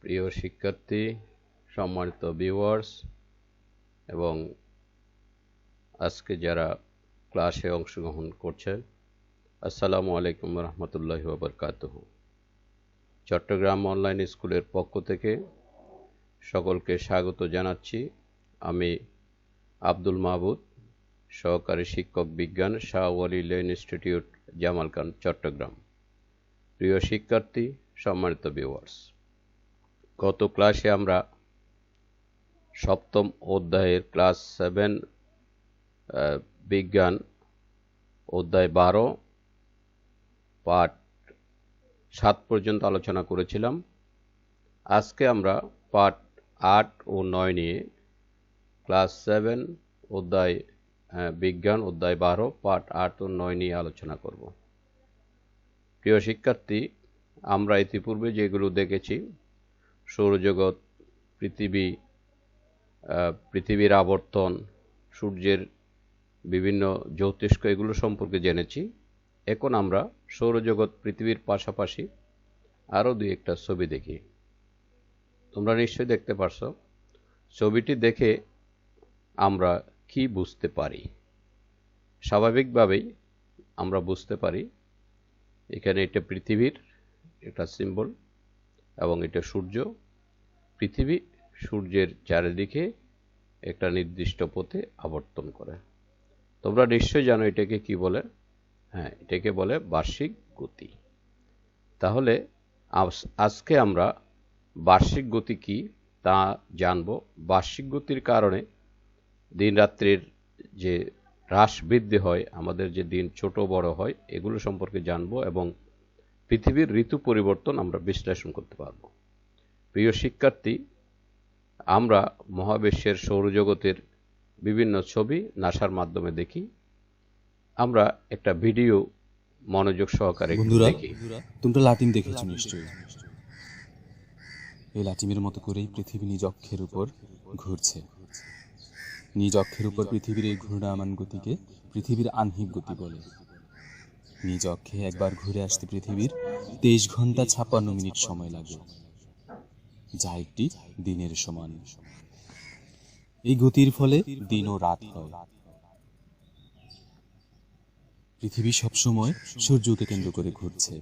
প্রিয় শিক্ষার্থী, সম্মানিত ভিউয়ার্স এবং আজকে যারা ক্লাসে অংশগ্রহণ করছেন, আসসালামু আলাইকুম রহমতুল্লাহি ওয়া বারাকাতুহু। চট্টগ্রাম অনলাইন স্কুলের পক্ষ থেকে সকলকে স্বাগত জানাচ্ছি। আমি আব্দুল মাহবুব, সহকারী শিক্ষক বিজ্ঞান, শাহ ওয়ালি লেন ইনস্টিটিউট, জামালখান, চট্টগ্রাম। প্রিয় শিক্ষার্থী, সম্মানিত ভিউয়ার্স, গত ক্লাসে আমরা সপ্তম অধ্যায়ের ক্লাস 7 বিজ্ঞান অধ্যায় 12 পার্ট 7 পর্যন্ত আলোচনা করেছিলাম। আজকে আমরা পার্ট 8 ও 9 নিয়ে ক্লাস 7 অধ্যায় বিজ্ঞান অধ্যায় 12 পার্ট 8 ও 9 নিয়ে আলোচনা করব। প্রিয় শিক্ষার্থী, আমরা ইতিপূর্বে যেগুলো দেখেছি, সৌরজগৎ, পৃথিবীর আবর্তন, সূর্যের বিভিন্ন জ্যোতিষ্ক, এগুলো সম্পর্কে জেনেছি। এখন আমরা সৌরজগৎ, পৃথিবীর পাশাপাশি আরও দুই একটা ছবি দেখি। তোমরা নিশ্চয়ই দেখতে পারছো। ছবিটি দেখে আমরা কি বুঝতে পারি? স্বাভাবিকভাবেই আমরা বুঝতে পারি এখানে এটা পৃথিবীর একটা সিম্বল এবং এটা সূর্য। পৃথিবী সূর্যের চারিদিকে একটা নির্দিষ্ট পথে আবর্তন করে। তোমরা নিশ্চয়ই জানো এটাকে কি বলে। এটাকে বলে বার্ষিক গতি। তাহলে আজকে আমরা বার্ষিক গতি কি তা জানব। বার্ষিক গতির কারণে দিন রাত্রির যে হ্রাস বৃদ্ধি হয়, আমাদের যে দিন ছোট বড় হয়, এগুলো সম্পর্কে জানব এবং পৃথিবীর ঋতু পরিবর্তন আমরা বিশ্লেষণ করতে পারব। প্রিয় শিক্ষার্থী, আমরা মহাবিশ্বের সৌরজগতের বিভিন্ন ছবি নাসার মাধ্যমে দেখি। আমরা একটা ভিডিও মনোযোগ সহকারে দেখি। তোমরা লাটিম দেখেছো নিশ্চয়ই। এই লাটিমের মতো করেই পৃথিবী নিজ অক্ষের উপর ঘুরছে। নিজ অক্ষের উপর পৃথিবীর এই ঘূর্ণায়মান গতিকে পৃথিবীর আহ্নিক গতি বলে। নিজ অক্ষে একবার ঘুরে আসতে পৃথিবীর 23 ঘন্টা 56 মিনিট সময় লাগে, যা একটি দিনের সমান। এই গতির ফলে দিন ও রাত হয়। পৃথিবী সবসময় সূর্যকে কেন্দ্র করে ঘুরছে,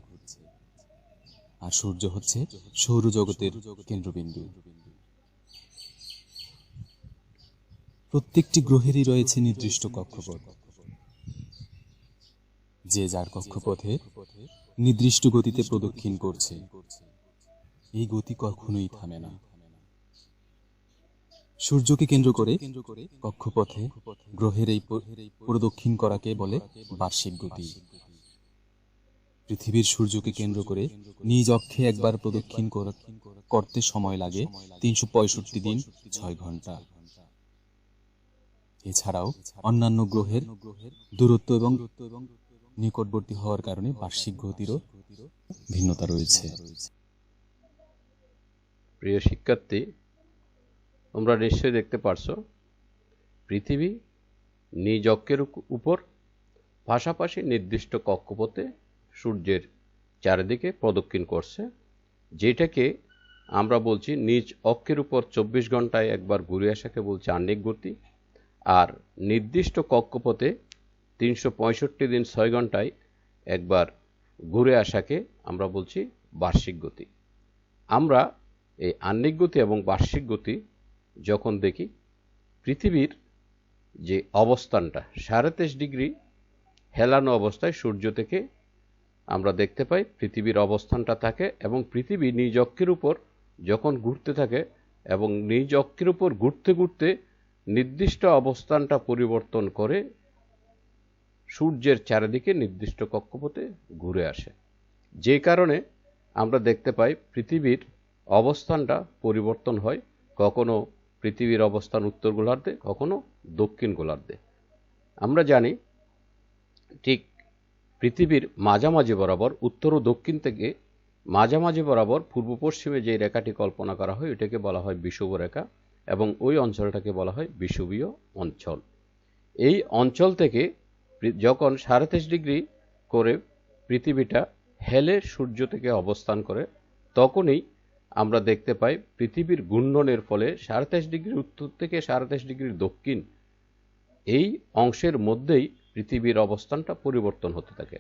আর সূর্য হচ্ছে সৌরজগতের কেন্দ্রবিন্দু। প্রত্যেকটি গ্রহেরই রয়েছে নির্দিষ্ট কক্ষপথ। যে যার কক্ষপথে নির্দিষ্ট গতিতে প্রদক্ষিণ করছে। এই গতি কখনোই থামে না। সূর্যকে কেন্দ্র করে কক্ষপথে গ্রহের এই প্রদক্ষিণ করাকে বলে বার্ষিক গতি। পৃথিবীর সূর্যকে কেন্দ্র করে নিজ অক্ষে একবার প্রদক্ষিণ করতে সময় লাগে 365 দিন 6 ঘন্টা। এছাড়াও অন্যান্য গ্রহের দূরত্ব এবং নিকটবর্তী হওয়ার কারণে বার্ষিক গতিরও ভিন্নতা রয়েছে। প্রিয় শিক্ষার্থী, তোমরা নিশ্চয়ই দেখতে পারছো পৃথিবী নিজ অক্ষের উপর পাশাপাশি নির্দিষ্ট কক্ষপথে সূর্যের চারিদিকে প্রদক্ষিণ করছে, যেটাকে আমরা বলছি নিজ অক্ষের উপর 24 ঘন্টায় একবার ঘুরে আসাকে বলছে আহ্নিক গতি, আর নির্দিষ্ট কক্ষপথে 365 দিন 6 ঘন্টায় একবার ঘুরে আসাকে আমরা বলছি বার্ষিক গতি। আমরা এই আহ্নিক গতি এবং বার্ষিক গতি যখন দেখি, পৃথিবীর যে অবস্থানটা 23.5 ডিগ্রি হেলানো অবস্থায় সূর্য থেকে আমরা দেখতে পাই পৃথিবীর অবস্থানটা থাকে, এবং পৃথিবী নিজ অক্ষের উপর যখন ঘুরতে থাকে এবং নিজ অক্ষের উপর ঘুরতে ঘুরতে নির্দিষ্ট অবস্থানটা পরিবর্তন করে সূর্যের চারিদিকে নির্দিষ্ট কক্ষপথে ঘুরে আসে। যে কারণে আমরা দেখতে পাই পৃথিবীর অবস্থানটা পরিবর্তন হয়। কখনো পৃথিবীর অবস্থান উত্তর গোলার্ধে, কখনো দক্ষিণ গোলার্ধে। আমরা জানি ঠিক পৃথিবীর মাঝামাঝি বরাবর, উত্তর ও দক্ষিণ থেকে মাঝামাঝি বরাবর পূর্ব পশ্চিমে যে রেখাটি কল্পনা করা হয় এটাকে বলা হয় বিষুবরেখা, এবং ওই অঞ্চলটাকে বলা হয় বিষুবীয় অঞ্চল। এই অঞ্চল থেকে যখন 23.5 ডিগ্রি করে পৃথিবীটা হেলে সূর্য থেকে অবস্থান করে, তখনই আমরা দেখতে পাই পৃথিবীর ঘূর্ণনের ফলে 23.5 ডিগ্রি উত্তর থেকে 23.5 ডিগ্রি দক্ষিণ এই অংশের মধ্যেই পৃথিবীর অবস্থানটা পরিবর্তন হতে থাকে।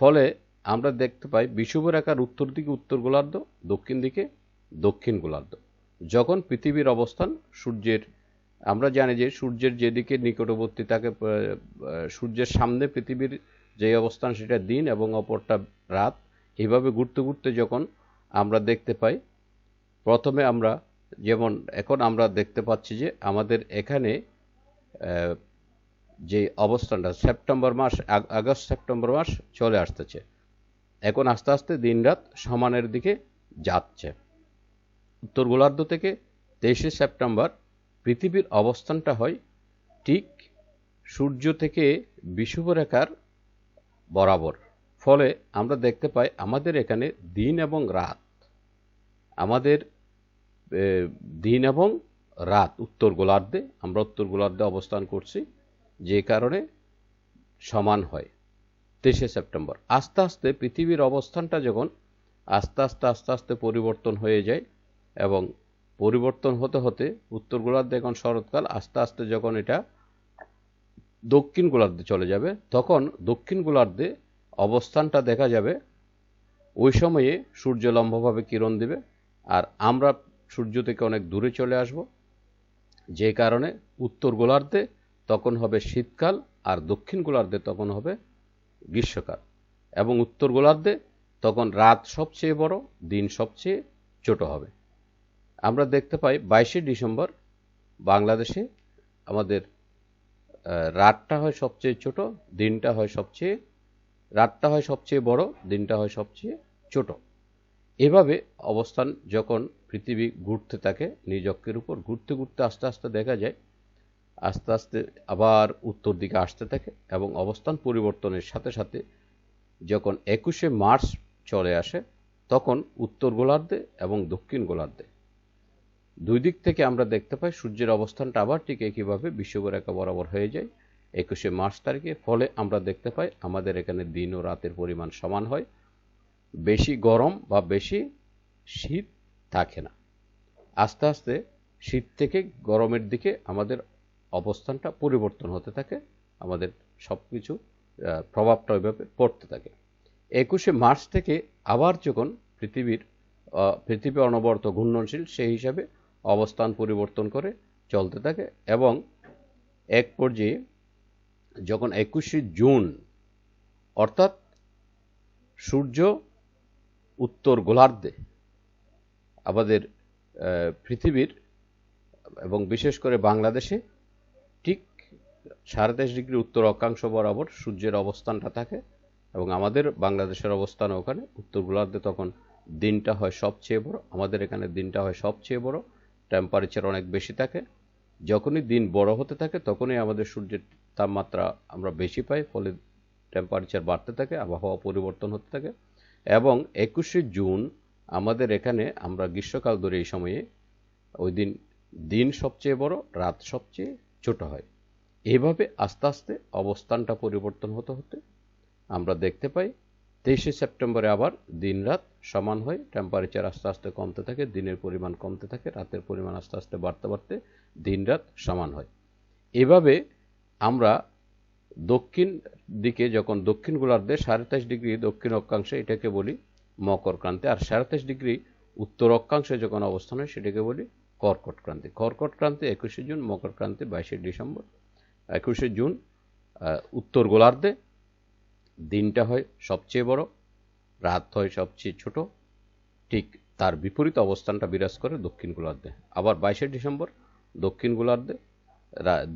ফলে আমরা দেখতে পাই বিষুবরেখার উত্তর দিকে উত্তর গোলার্ধ, দক্ষিণ দিকে দক্ষিণ গোলার্ধ। যখন পৃথিবীর অবস্থান সূর্যের, আমরা জানি যে সূর্যের যেদিকে নিকটবর্তী থাকে, সূর্যের সামনে পৃথিবীর যে অবস্থান সেটা দিন এবং অপরটা রাত। এইভাবে ঘুরতে ঘুরতে যখন আমরা দেখতে পাই, প্রথমে আমরা যেমন এখন আমরা দেখতে পাচ্ছি যে আমাদের এখানে যে অবস্থানটা সেপ্টেম্বর মাস, আগস্ট সেপ্টেম্বর মাস চলে আসতেছে। এখন আস্তে আস্তে দিন রাত সমানের দিকে যাচ্ছে। উত্তর গোলার্ধ থেকে 23শে সেপ্টেম্বর পৃথিবীর অবস্থানটা হয় ঠিক সূর্য থেকে বিষুবরেখার বরাবর। ফলে আমরা দেখতে পাই আমাদের এখানে দিন এবং রাত, আমাদের দিন এবং রাত উত্তর গোলার্ধে, আমরা উত্তর গোলার্ধে অবস্থান করছি, যে কারণে সমান হয় 23শে সেপ্টেম্বর। আস্তে আস্তে পৃথিবীর অবস্থানটা যখন আস্তে আস্তে পরিবর্তন হয়ে যায় এবং পরিবর্তন হতে হতে উত্তর গোলার্ধে এখন শরৎকাল, আস্তে আস্তে যখন এটা দক্ষিণ গোলার্ধে চলে যাবে, তখন দক্ষিণ গোলার্ধে অবস্থানটা দেখা যাবে। ওই সময়ে সূর্য লম্বভাবে কিরণ দিবে আর আমরা সূর্য থেকে অনেক দূরে চলে আসব, যে কারণে উত্তর গোলার্ধে তখন হবে শীতকাল আর দক্ষিণ গোলার্ধে তখন হবে গ্রীষ্মকাল। এবং উত্তর গোলার্ধে তখন রাত সবচেয়ে বড়, দিন সবচেয়ে ছোট হবে। আমরা দেখতে পাই 22শে ডিসেম্বর বাংলাদেশে আমাদের রাতটা হয় সবচেয়ে ছোট, দিনটা হয় সবচেয়ে, রাতটা হয় সবচেয়ে বড়, দিনটা হয় সবচেয়ে ছোট। এভাবে অবস্থান যখন পৃথিবী ঘুরতে থাকে নিজ অক্ষের উপর, ঘুরতে ঘুরতে আস্তে আস্তে দেখা যায় আস্তে আস্তে আবার উত্তর দিকে আসতে থাকে এবং অবস্থান পরিবর্তনের সাথে সাথে যখন 21শে মার্চ চলে আসে, তখন উত্তর গোলার্ধে এবং দক্ষিণ গোলার্ধে দুই দিক থেকে আমরা দেখতে পাই সূর্যের অবস্থানটা আবার ঠিক একইভাবে বিষুবরেখা বরাবর হয়ে যায় 21শে মার্চ তারিখে। ফলে আমরা দেখতে পাই আমাদের এখানে দিন ও রাতের পরিমাণ সমান হয়, বেশি গরম বা বেশি শীত থাকে না। আস্তে আস্তে শীত থেকে গরমের দিকে আমাদের অবস্থানটা পরিবর্তন হতে থাকে, আমাদের সব কিছু প্রভাবটা ওইভাবে পড়তে থাকে। 21শে মার্চ থেকে আবার যখন পৃথিবী অনবরত ঘূর্ণনশীল, সেই হিসাবে অবস্থান পরিবর্তন করে চলতে থাকে এবং এক পর্যায়ে যখন 21শে জুন, অর্থাৎ সূর্য উত্তর গোলার্ধে আমাদের পৃথিবীর এবং বিশেষ করে বাংলাদেশে ঠিক 23.5 ডিগ্রি উত্তর অক্ষাংশ বরাবর সূর্যের অবস্থানটা থাকে এবং আমাদের বাংলাদেশের অবস্থান ওখানে উত্তর গোলার্ধে, তখন দিনটা হয় সবচেয়ে বড়, আমাদের এখানে দিনটা হয় সবচেয়ে বড়, টেম্পারেচার অনেক বেশি থাকে। যখনই দিন বড় হতে থাকে তখনই আমাদের সূর্যের তাপমাত্রা আমরা বেশি পাই, ফলে টেম্পারেচার বাড়তে থাকে, আবহাওয়া পরিবর্তন হতে থাকে। এবং 21শে জুন আমাদের এখানে আমরা গ্রীষ্মকাল ধরে এই সময়ে ওই দিন সবচেয়ে বড়, রাত সবচেয়ে ছোট হয়। এইভাবে আস্তে আস্তে অবস্থানটা পরিবর্তন হতে হতে আমরা দেখতে পাই 23শে সেপ্টেম্বরে আবার দিন রাত সমান হয়, টেম্পারেচার আস্তে আস্তে কমতে থাকে, দিনের পরিমাণ কমতে থাকে, রাতের পরিমাণ আস্তে আস্তে বাড়তে বাড়তে দিন রাত সমান হয়। এভাবে আমরা দক্ষিণ দিকে যখন দক্ষিণ গোলার্ধে 23.5 ডিগ্রি দক্ষিণ অক্ষাংশে, এটাকে বলি মকর ক্রান্তি, আর 23.5 ডিগ্রি উত্তর অক্ষাংশে যখন অবস্থান হয় সেটাকে বলি কর্কট ক্রান্তি। কর্কট ক্রান্তি 21শে জুন, মকর ক্রান্তি 22শে ডিসেম্বর। 21শে জুন উত্তর গোলার্ধে দিনটা হয় সবচেয়ে বড়, রাত হয় সবচেয়ে ছোট, ঠিক তার বিপরীত অবস্থানটা বিরাজ করে দক্ষিণ গোলার্ধে। আবার 22শে ডিসেম্বর দক্ষিণ গোলার্ধে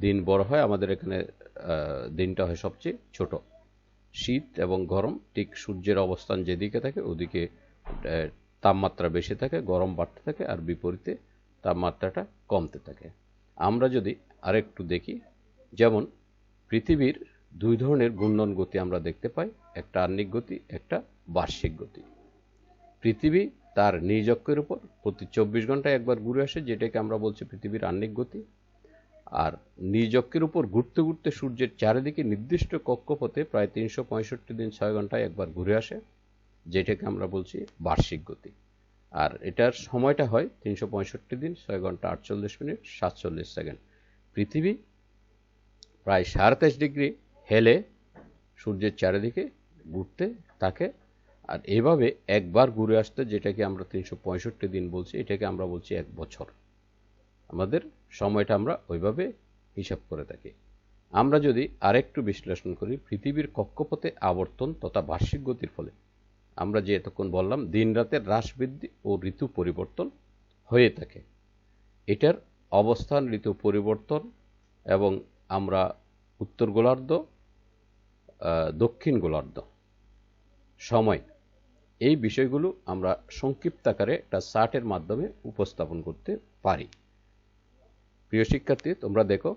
দিন বড় হয়, আমাদের এখানে দিনটা হয় সবচেয়ে ছোট। শীত এবং গরম ঠিক সূর্যের অবস্থান যেদিকে থাকে ওদিকে তাপমাত্রা বেশি থাকে, গরম বাড়তে থাকে, আর বিপরীতে তাপমাত্রাটা কমতে থাকে। আমরা যদি আরেকটু দেখি, যেমন পৃথিবীর দুই ধরনের ঘূর্ণন গতি আমরা দেখতে পাই, একটা আহ্নিক গতি, একটা বার্ষিক গতি। পৃথিবী তার নিজ অক্ষের উপর প্রতি 24 ঘন্টায় একবার ঘুরে আসে, যেটাকে আমরা বলছি পৃথিবীর আহ্নিক গতি। আর নিজ অক্ষের উপর ঘুরতে ঘুরতে সূর্যের চারিদিকে নির্দিষ্ট কক্ষপথে প্রায় 365 দিন 6 ঘন্টায় একবার ঘুরে আসে, যেটাকে আমরা বলছি বার্ষিক গতি। আর এটার সময়টা হয় 365 দিন 6 ঘন্টা 48 মিনিট 47 সেকেন্ড। পৃথিবী প্রায় 23.5 ডিগ্রি হেলে সূর্যের চারিদিকে ঘুরতে থাকে। আর এভাবে একবার ঘুরে আসতে, যেটাকে আমরা 365 দিন বলছি, এটাকে আমরা বলছি 1 বছর। আমাদের সময়টা আমরা ওইভাবে হিসাব করে থাকি। আমরা যদি আরেকটু বিশ্লেষণ করি, পৃথিবীর কক্ষপথে আবর্তন তথা বার্ষিক গতির ফলে আমরা যে এতক্ষণ বললাম দিন রাতের হ্রাস বৃদ্ধি ও ঋতু পরিবর্তন হয়ে থাকে। এটার অবস্থান, ঋতু পরিবর্তন এবং আমরা উত্তর গোলার্ধ, দক্ষিণ গোলার্ধ, সময়, এই বিষয়গুলো আমরা সংক্ষিপ্ত আকারে একটা চার্টের মাধ্যমে উপস্থাপন করতে পারি। প্রিয় শিক্ষার্থী, তোমরা দেখো,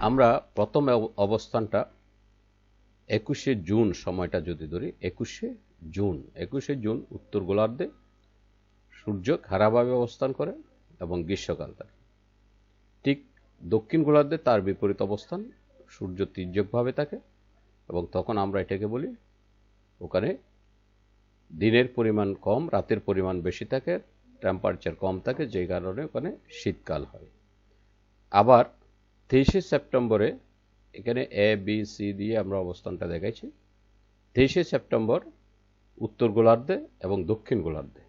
আমরা প্রথম অবস্থানটা 21শে জুন সময়টা যদি ধরি, 21শে জুন উত্তর গোলার্ধে সূর্য খাড়াভাবে অবস্থান করে এবং গ্রীষ্মকাল থাকে। ঠিক দক্ষিণ গোলার্ধে তার বিপরীত অবস্থান, সূর্য তির্যকভাবে থাকে এবং তখন আমরা এটাকে বলি ওখানে দিনের পরিমাণ কম, রাতের পরিমাণ বেশি থাকে, টেম্পারেচার কম থাকে, যে কারণে ওখানে শীতকাল হয়। আবার 23শে সেপ্টেম্বরে, এখানে এ বি সি দিয়ে আমরা অবস্থানটা দেখাইছি, 23শে সেপ্টেম্বর উত্তর গোলার্ধে এবং দক্ষিণ গোলার্ধে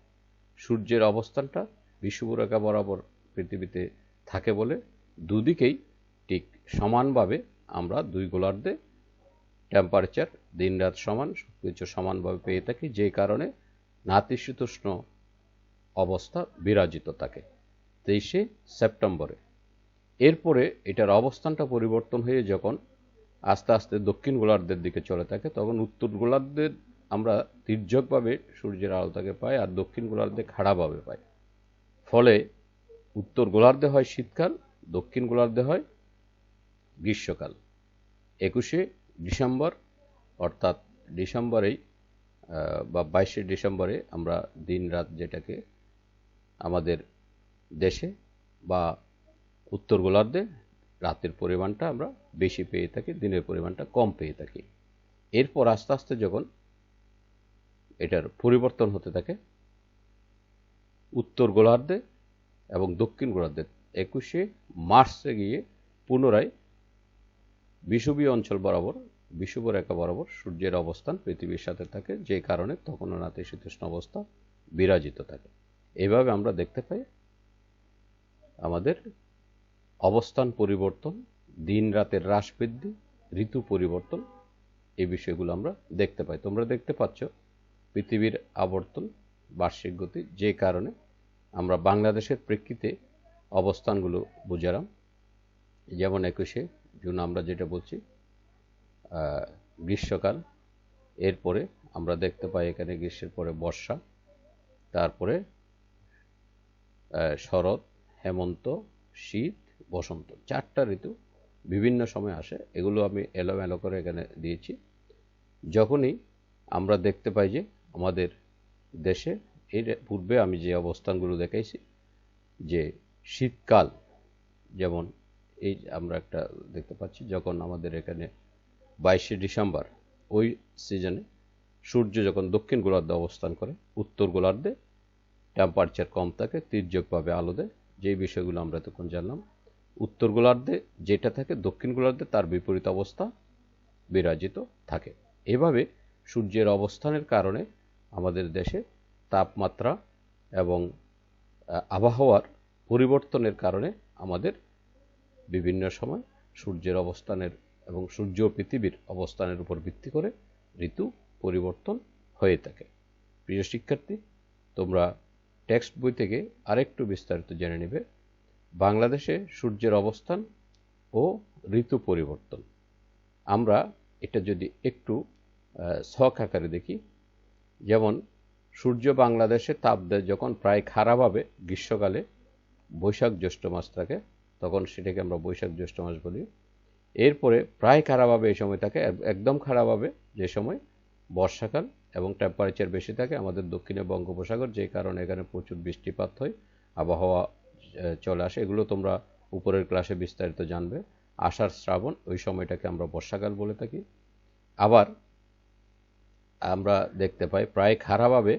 সূর্যের অবস্থানটা বিষুবরেখা বরাবর পৃথিবীতে থাকে বলে দুদিকেই ঠিক সমানভাবে আমরা দুই গোলার্ধে টেম্পারেচার দিন রাত সমান, সবকিছু সমানভাবে পেয়ে থাকি, যে কারণে নাতিশীতোষ্ণ অবস্থা বিরাজিত থাকে 23শে সেপ্টেম্বরে। এরপরে এটার অবস্থানটা পরিবর্তন হয়ে যখন আস্তে আস্তে দক্ষিণ গোলার্ধের দিকে চলে থাকে, তখন উত্তর গোলার্ধের আমরা তির্যকভাবে সূর্যের আলোটাকে পাই আর দক্ষিণ গোলার্ধে খাড়াভাবে পাই। ফলে উত্তর গোলার্ধে হয় শীতকাল, দক্ষিণ গোলার্ধে হয় গ্রীষ্মকাল। 21শে ডিসেম্বর অর্থাৎ ডিসেম্বরেই বা 22শে ডিসেম্বরে আমরা দিন রাত, যেটাকে আমাদের দেশে বা উত্তর গোলার্ধে রাতের পরিমাণটা আমরা বেশি পেয়ে থাকি, দিনের পরিমাণটা কম পেয়ে থাকি। এরপর আস্তে আস্তে যখন এটার পরিবর্তন হতে থাকে উত্তর গোলার্ধে এবং দক্ষিণ গোলার্ধে, 21শে মার্চে গিয়ে পুনরায় বিষুবীয় অঞ্চল বরাবর, বিষুবরেখা বরাবর সূর্যের অবস্থান পৃথিবীর সাথে থাকে, যে কারণে তখনও নাতিশীতোষ্ণ অবস্থা বিরাজিত থাকে। এভাবে আমরা দেখতে পাই আমাদের অবস্থান পরিবর্তন, দিন রাতের হ্রাস বৃদ্ধি, ঋতু পরিবর্তন, এই বিষয়গুলো আমরা দেখতে পাই। তোমরা দেখতে পাচ্ছ পৃথিবীর আবর্তন, বার্ষিক গতি, যে কারণে আমরা বাংলাদেশের প্রেক্ষিতে অবস্থানগুলো বুঝালাম। যেমন 21শে জুন আমরা যেটা বলছি গ্রীষ্মকাল, এরপরে আমরা দেখতে পাই এখানে গ্রীষ্মের পরে বর্ষা, তারপরে শরৎ, হেমন্ত, শীত, বসন্ত, 4টা ঋতু বিভিন্ন সময় আসে। এগুলো আমি এলোমেলো করে এখানে দিয়েছি। যখনই আমরা দেখতে পাই যে আমাদের দেশে এর পূর্বে আমি যে অবস্থানগুলো দেখাইছি, যে শীতকাল, যেমন এই আমরা একটা দেখতে পাচ্ছি যখন আমাদের এখানে 22শে ডিসেম্বর, ওই সিজনে সূর্য যখন দক্ষিণ গোলার্ধে অবস্থান করে, উত্তর গোলার্ধে টেম্পারেচার কম থাকে, তির্যকভাবে আলো দেয়, যেই বিষয়গুলো আমরা তখন জানলাম। উত্তর গোলার্ধে যেটা থাকে, দক্ষিণ গোলার্ধে তার বিপরীত অবস্থা বিরাজিত থাকে। এভাবে সূর্যের অবস্থানের কারণে আমাদের দেশে তাপমাত্রা এবং আবহাওয়ার পরিবর্তনের কারণে আমাদের বিভিন্ন সময় সূর্যের অবস্থানের এবং সূর্য ও পৃথিবীর অবস্থানের উপর ভিত্তি করে ঋতু পরিবর্তন হয়ে থাকে। প্রিয় শিক্ষার্থী, তোমরা টেক্সট বই থেকে আরেকটু বিস্তারিত জেনে নেবে বাংলাদেশে সূর্যের অবস্থান ও ঋতু পরিবর্তন। আমরা এটা যদি একটু ছক আকারে দেখি, যেমন সূর্য বাংলাদেশে তাপ দেয় যখন প্রায় খাড়াভাবে গ্রীষ্মকালে বৈশাখ জ্যৈষ্ঠ মাস থাকে, তখন সেটাকে আমরা বৈশাখ জ্যৈষ্ঠ মাস বলি। এরপরে প্রায় খাড়াভাবে এই সময় থাকে, একদম খাড়াভাবে যে সময় বর্ষাকাল এবং টেম্পারেচার বেশি থাকে আমাদের দক্ষিণে বঙ্গোপসাগর, যে কারণে এখানে প্রচুর বৃষ্টিপাত হয়, আবহাওয়া চলে আসে। এগুলো তোমরা উপরের ক্লাসে বিস্তারিত জানবে। আষাঢ় শ্রাবণ, ওই সময়টাকে আমরা বর্ষাকাল বলে থাকি। আবার আমরা দেখতে পাই প্রায় খাড়াভাবে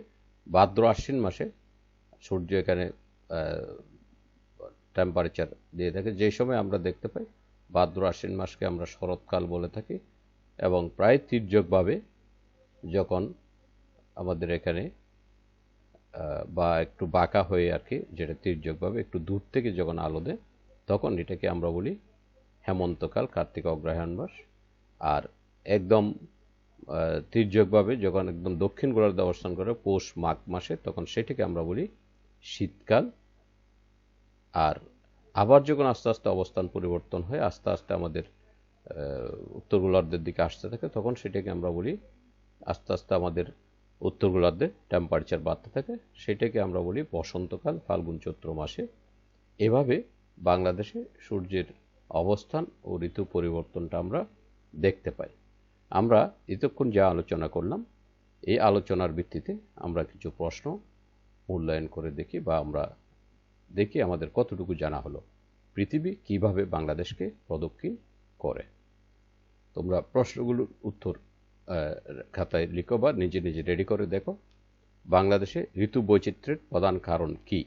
ভাদ্র আশ্বিন মাসে সূর্য এখানে টেম্পারেচার দিয়ে থাকে। যে সময় আমরা দেখতে পাই ভাদ্র আশ্বিন মাসকে আমরা শরৎকাল বলে থাকি, এবং প্রায় তির্যকভাবে যখন আমাদের এখানে বা একটু বাঁকা হয়ে আর কি, যেটা তির্যকভাবে একটু দূর থেকে যখন আলো দেয়, তখন এটাকে আমরা বলি হেমন্তকাল, কার্তিক অগ্রহায়ণ মাস। আর একদম তির্যকভাবে যখন একদম দক্ষিণ গোলার্ধে অবস্থান করে পৌষ মাঘ মাসে, তখন সেটিকে আমরা বলি শীতকাল। আর আবার যখন আস্তে আস্তে অবস্থান পরিবর্তন হয়, আস্তে আস্তে আমাদের উত্তর গোলার্ধের দিকে আসতে থাকে, তখন সেটাকে আমরা বলি, আস্তে আস্তে আমাদের উত্তর গোলার্ধে টেম্পারেচার বাড়তে থাকে, সেটাকে আমরা বলি বসন্তকাল, ফাল্গুন চৈত্র মাসে। এভাবে বাংলাদেশে সূর্যের অবস্থান ও ঋতু পরিবর্তনটা আমরা দেখতে পাই। আমরা এতক্ষণ যা আলোচনা করলাম, এই আলোচনার ভিত্তিতে আমরা কিছু প্রশ্ন মূল্যায়ন করে দেখি, বা আমরা দেখি আমাদের কতটুকু জানা হলো পৃথিবী কিভাবে বাংলাদেশকে প্রদক্ষিণ করে। তোমরা প্রশ্নগুলোর উত্তর খাতায় লিখো বা নিজে নিজে রেডি করে দেখো। বাংলাদেশে ঋতু বৈচিত্র্যের প্রধান কারণ কি?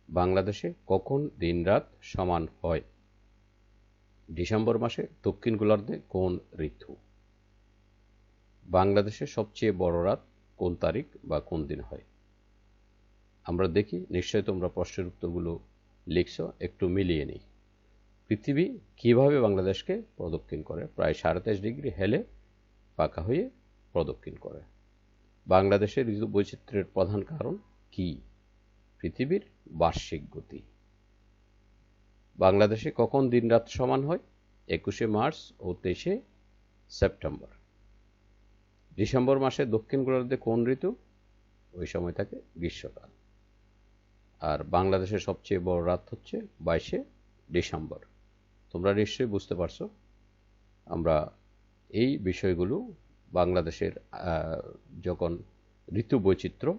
বাংলাদেশে কখন দিন রাত সমান হয়? ডিসেম্বর মাসে দক্ষিণ গোলার্ধে কোন ঋতু? বাংলাদেশে সবচেয়ে বড় রাত কোন তারিখ বা কোন দিন হয়? আমরা দেখি, নিশ্চয়ই তোমরা প্রশ্নের উত্তরগুলো লিখছো, একটু মিলিয়ে নিই। পৃথিবী কিভাবে বাংলাদেশকে প্রদক্ষিণ করে? প্রায় 23.5 ডিগ্রি হেলে বাঁকা হয়ে প্রদক্ষিণ করে। বাংলাদেশের ঋতু বৈচিত্র্যের প্রধান কারণ কি? পৃথিবীর বার্ষিক গতি। বাংলাদেশে কখন দিন রাত সমান হয়? 21শে মার্চ ও 23শে সেপ্টেম্বর। ডিসেম্বর মাসে দক্ষিণ গোলার্ধে কোন ঋতু? ওই সময় থাকে গ্রীষ্মকাল। আর বাংলাদেশের সবচেয়ে বড় রাত হচ্ছে 22শে ডিসেম্বর। তোমরা নিশ্চয়ই বুঝতে পারছো আমরা এই বিষয়গুলো বাংলাদেশের যখন ঋতু বৈচিত্র্য,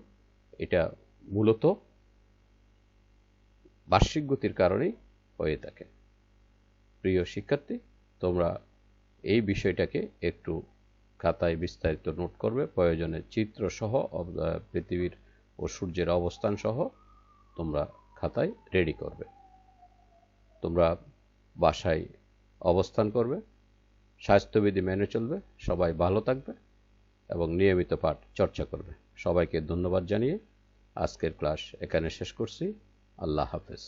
এটা মূলত বার্ষিক গতির কারণেই হয়ে থাকে। প্রিয় শিক্ষার্থী, তোমরা এই বিষয়টাকে একটু খাতায় বিস্তারিত নোট করবে, প্রয়োজনে চিত্র সহ পৃথিবীর ও সূর্যের অবস্থান সহ তোমরা খাতায় রেডি করবে। তোমরা বাসায় অবস্থান করবে, স্বাস্থ্যবিধি মেনে চলবে, সবাই ভালো থাকবে এবং নিয়মিত পাঠ চর্চা করবে। সবাইকে ধন্যবাদ জানিয়ে আজকের ক্লাস এখানে শেষ করছি। আল্লাহ হাফেজ।